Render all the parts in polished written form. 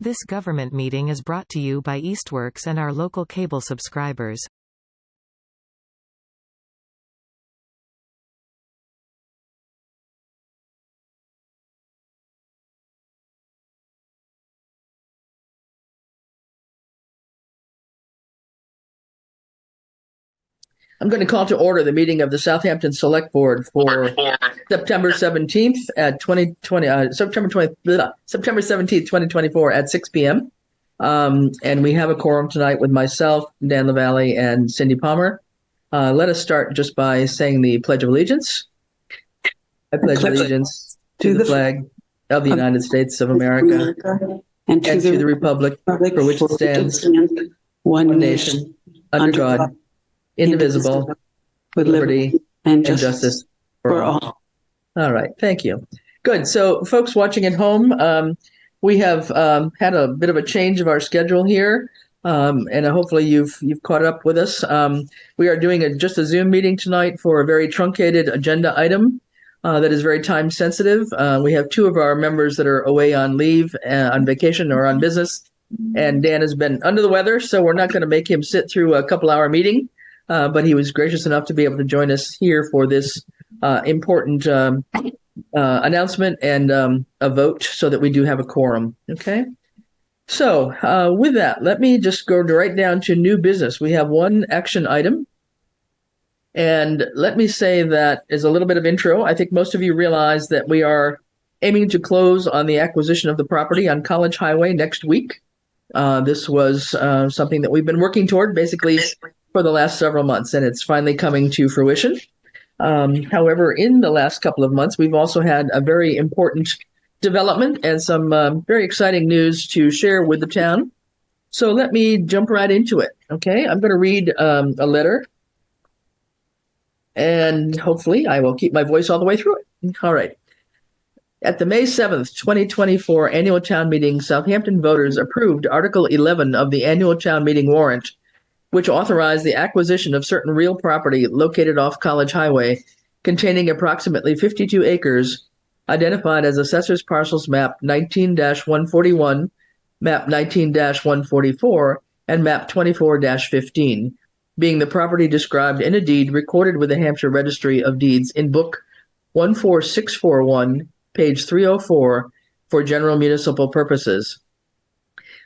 This government meeting is brought to you by Eastworks and our local cable subscribers. I'm going to call to order the meeting of the Southampton Select Board for September 17th at 2020, September 17th, 2024 at 6 p.m. And we have a quorum tonight with myself, Dan LaValle, and Cindy Palmer. Let us start just by saying the Pledge of Allegiance. I pledge allegiance to the flag of the United States of America and to the republic for which it stands, one nation, under God, indivisible, with liberty and justice for all. All right, thank you. Good. So, folks watching at home, we have had a bit of a change of our schedule here, and hopefully you've caught up with us. We are doing just a Zoom meeting tonight for a very truncated agenda item that is very time sensitive. We have two of our members that are away on leave, on vacation or on business, and Dan has been under the weather, so we're not going to make him sit through a couple-hour meeting. But he was gracious enough to be able to join us here for this important announcement and a vote so that we do have a quorum. Okay. So with that, let me just go right down to new business. We have one action item. And let me say that as a little bit of intro, I think most of you realize that we are aiming to close on the acquisition of the property on College Highway next week. This was something that we've been working toward basically for the last several months, and it's finally coming to fruition. However, in the last couple of months, we've also had a very important development and some very exciting news to share with the town. So let me jump right into it, okay? I'm going to read a letter, and hopefully I will keep my voice all the way through it. All right. At the May 7th, 2024 annual town meeting, Southampton voters approved Article 11 of the annual town meeting warrant, which authorized the acquisition of certain real property located off College Highway, containing approximately 52 acres, identified as Assessor's Parcels Map 19-141, Map 19-144, and Map 24-15, being the property described in a deed recorded with the Hampshire Registry of Deeds in Book 14641, page 304, for general municipal purposes.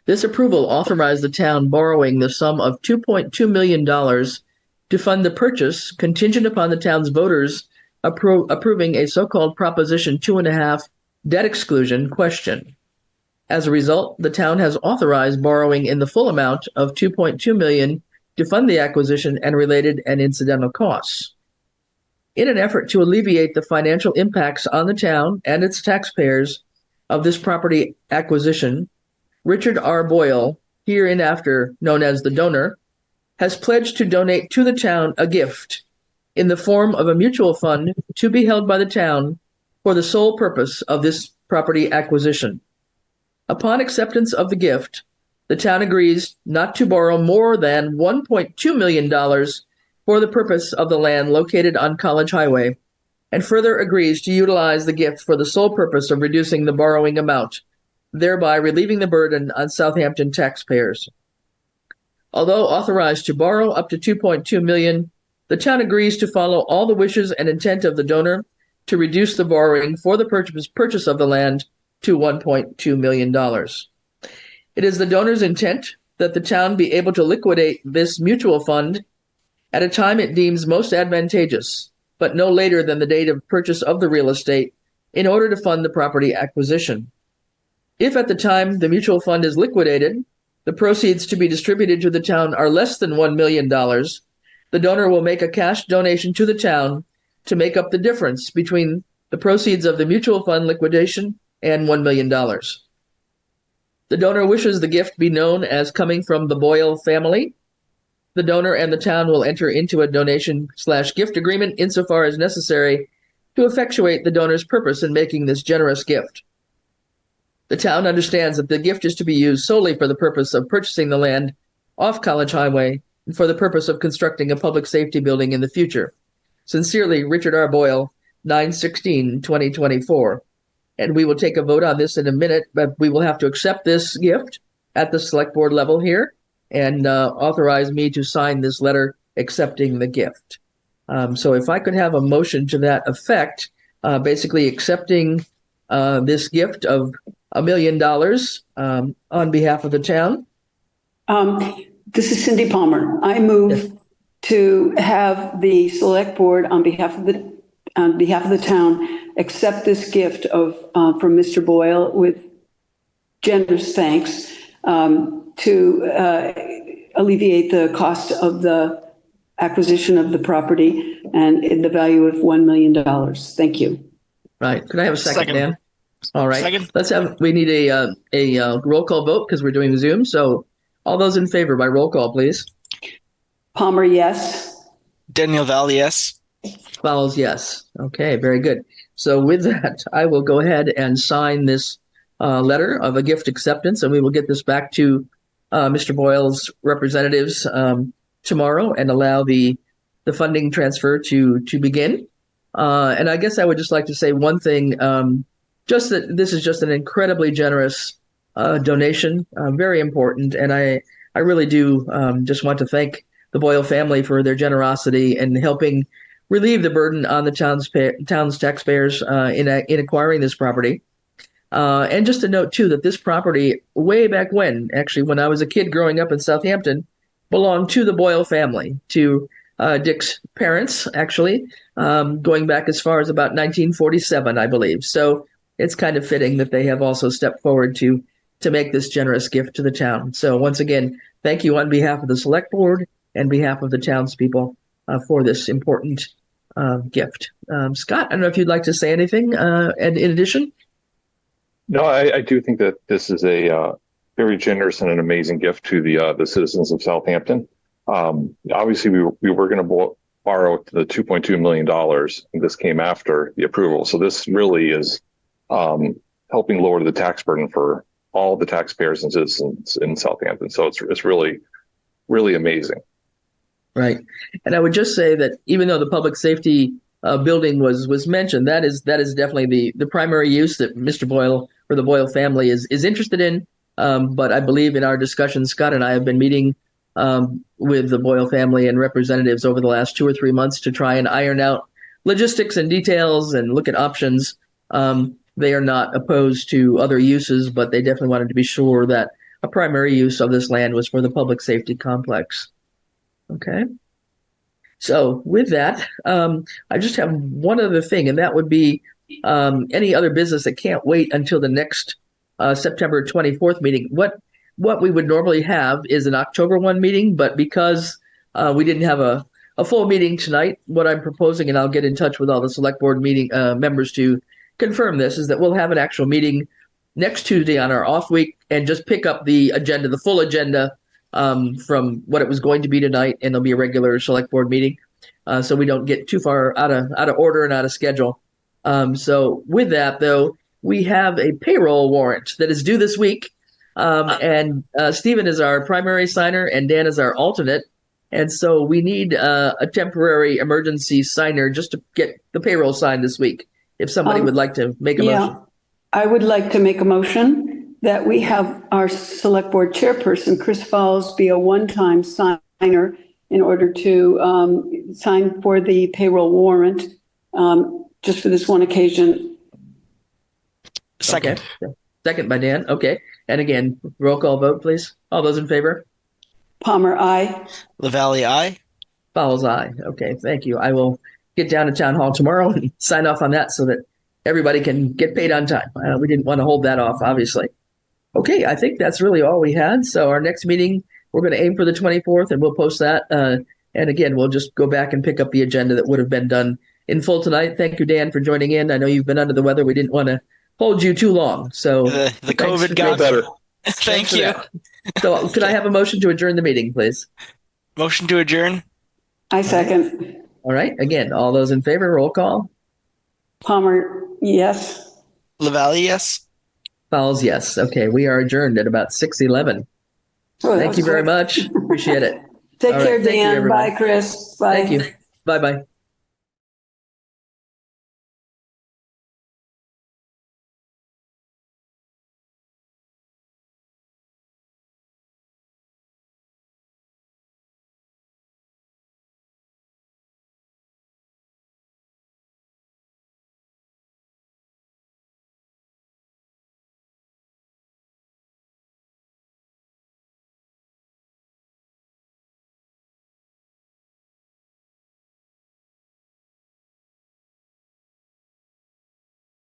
This approval authorized the town borrowing the sum of $2.2 million to fund the purchase, contingent upon the town's voters approving a so-called Proposition 2.5 debt exclusion question. As a result, the town has authorized borrowing in the full amount of $2.2 million to fund the acquisition and related and incidental costs. In an effort to alleviate the financial impacts on the town and its taxpayers of this property acquisition, Richard R. Boyle, hereinafter known as the donor, has pledged to donate to the town a gift in the form of a mutual fund to be held by the town for the sole purpose of this property acquisition. Upon acceptance of the gift, the town agrees not to borrow more than $1.2 million for the purpose of the land located on College Highway, and further agrees to utilize the gift for the sole purpose of reducing the borrowing amount, thereby relieving the burden on Southampton taxpayers. Although authorized to borrow up to $2.2 million, the town agrees to follow all the wishes and intent of the donor to reduce the borrowing for the purchase of the land to $1.2 million. It is the donor's intent that the town be able to liquidate this mutual fund at a time it deems most advantageous, but no later than the date of purchase of the real estate, in order to fund the property acquisition. If at the time the mutual fund is liquidated, the proceeds to be distributed to the town are less than $1 million, the donor will make a cash donation to the town to make up the difference between the proceeds of the mutual fund liquidation and $1 million. The donor wishes the gift be known as coming from the Boyle family. The donor and the town will enter into a donation/gift agreement insofar as necessary to effectuate the donor's purpose in making this generous gift. The town understands that the gift is to be used solely for the purpose of purchasing the land off College Highway and for the purpose of constructing a public safety building in the future. Sincerely, Richard R. Boyle, 9/16/2024. and we will take a vote on this in a minute, but we will have to accept this gift at the select board level here and authorize me to sign this letter accepting the gift. So if I could have a motion to that effect, basically accepting this gift of $1 million on behalf of the town. This is Cindy Palmer. I move to have the select board on behalf of the town accept this gift from Mr. Boyle with generous thanks to alleviate the cost of the acquisition of the property and in the value of $1 million. Thank you. Right. Could I have a second, Dan? All right. Second. We need a roll call vote because we're doing Zoom. So all those in favor by roll call, please. Palmer, yes. Daniel Val, yes. Fowles, yes. Okay, very good. So with that, I will go ahead and sign this letter of a gift acceptance, and we will get this back to Mr. Boyle's representatives tomorrow and allow the funding transfer to begin. And I guess I would just like to say one thing, just that this is just an incredibly generous donation, very important. And I really do just want to thank the Boyle family for their generosity and helping relieve the burden on the town's taxpayers in acquiring this property. And just to note, too, that this property, way back when, actually, when I was a kid growing up in Southampton, belonged to the Boyle family, to Dick's parents, actually, going back as far as about 1947, I believe. So it's kind of fitting that they have also stepped forward to make this generous gift to the town. So once again, thank you on behalf of the select board and behalf of the townspeople for this important gift. Scott, I don't know if you'd like to say anything in addition. No, I do think that this is a very generous and an amazing gift to the citizens of Southampton. Obviously, we were going to borrow the $2.2 million, and this came after the approval. So this really is helping lower the tax burden for all the taxpayers and citizens in Southampton. So it's really, really amazing. Right. And I would just say that even though the public safety building was mentioned, that is definitely the primary use that Mr. Boyle or the Boyle family is interested in. But I believe in our discussion, Scott and I have been meeting with the Boyle family and representatives over the last 2 or 3 months to try and iron out logistics and details and look at options. They are not opposed to other uses, but they definitely wanted to be sure that a primary use of this land was for the public safety complex. Okay. So with that, I just have one other thing, and that would be any other business that can't wait until the next September 24th meeting. What we would normally have is an October 1 meeting, but because we didn't have a full meeting tonight, what I'm proposing, and I'll get in touch with all the select board meeting members to confirm this, is that we'll have an actual meeting next Tuesday on our off week and just pick up the agenda, the full agenda from what it was going to be tonight, and there'll be a regular select board meeting. So we don't get too far out of order and out of schedule. So with that, though, we have a payroll warrant that is due this week. And Stephen is our primary signer and Dan is our alternate. And so we need a temporary emergency signer just to get the payroll signed this week. If somebody would like to make a motion. I would like to make a motion that we have our select board chairperson, Chris Fowles, be a one-time signer in order to sign for the payroll warrant just for this one occasion. Second. Okay. Second by Dan. Okay. And again, roll call vote, please. All those in favor? Palmer, aye. LaValle, aye. Fowles, aye. Okay, thank you. I will get down to town hall tomorrow and sign off on that so that everybody can get paid on time. We didn't want to hold that off, obviously. Okay, I think that's really all we had. So our next meeting, we're going to aim for the 24th, and we'll post that. And again, we'll just go back and pick up the agenda that would have been done in full tonight. Thank you, Dan, for joining in. I know you've been under the weather. We didn't want to hold you too long. So the COVID got better. Thank you. So could I have a motion to adjourn the meeting, please? Motion to adjourn. I second. All right. Again, all those in favor, roll call. Palmer, yes. LaValle, yes. Fowles, yes. Okay, we are adjourned at about 6:11. Thank you very much. Appreciate it. Take All care, right. Thank you, Dan. everyone. Bye, Chris. Bye. Thank you. Bye-bye.